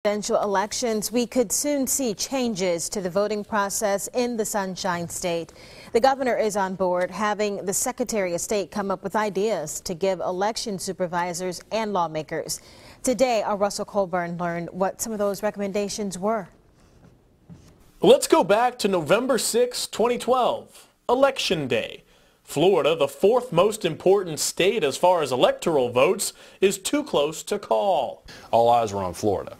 Presidential elections, we could soon see changes to the voting process in the Sunshine State. The governor is on board, having the Secretary of State come up with ideas to give election supervisors and lawmakers. Today, our Russell Colburn learned what some of those recommendations were. Let's go back to November 6, 2012, Election Day. Florida, the fourth most important state as far as electoral votes, is too close to call. All eyes were on Florida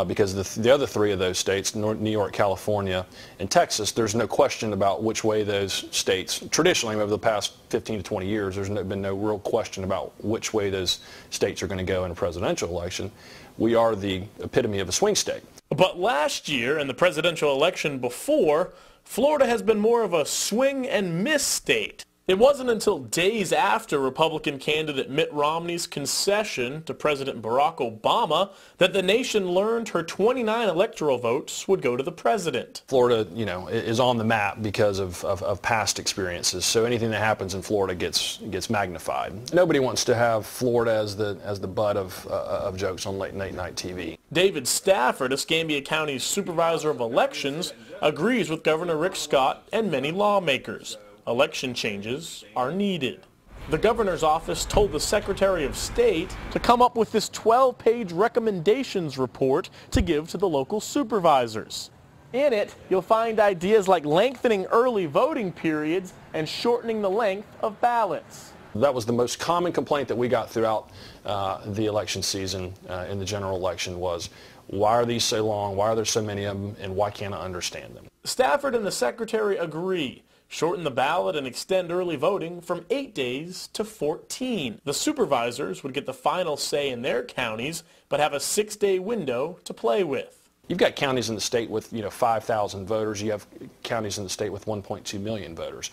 because the other three of those states, New York, California, and Texas, there's no question about which way those states, traditionally over the past 15 to 20 years, there's been no real question about which way those states are going to go in a presidential election. We are the epitome of a swing state. But last year and the presidential election before, Florida has been more of a swing and miss state. It wasn't until days after Republican candidate Mitt Romney's concession to President Barack Obama that the nation learned her 29 electoral votes would go to the president. Florida, is on the map because of past experiences. So anything that happens in Florida gets magnified. Nobody wants to have Florida as the butt of jokes on late night TV. David Stafford, Escambia County's supervisor of elections, agrees with Governor Rick Scott and many lawmakers. Election changes are needed. The governor's office told the Secretary of State to come up with this 12-page recommendations report to give to the local supervisors. In it, you'll find ideas like lengthening early voting periods and shortening the length of ballots. That was the most common complaint that we got throughout the election season in the general election was, why are these so long, why are there so many of them, and why can't I understand them? Stafford and the Secretary agree. Shorten the ballot and extend early voting from 8 days to 14. The supervisors would get the final say in their counties, but have a 6-day window to play with. You've got counties in the state with 5,000 voters. You have counties in the state with 1.2 million voters.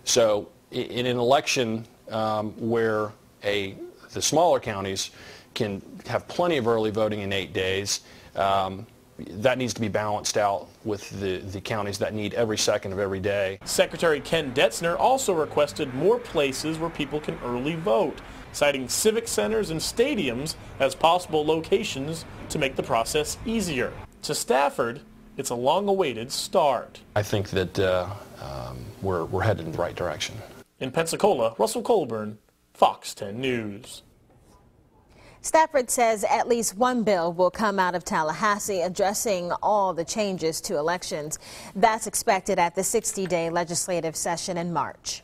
So in an election where the smaller counties can have plenty of early voting in 8 days, that needs to be balanced out with the counties that need every second of every day. Secretary Ken Detzner also requested more places where people can early vote, citing civic centers and stadiums as possible locations to make the process easier. To Stafford, it's a long-awaited start. I think that we're headed in the right direction. In Pensacola, Russell Colburn, Fox 10 News. Stafford says at least one bill will come out of Tallahassee addressing all the changes to elections. That's expected at the 60-day legislative session in March.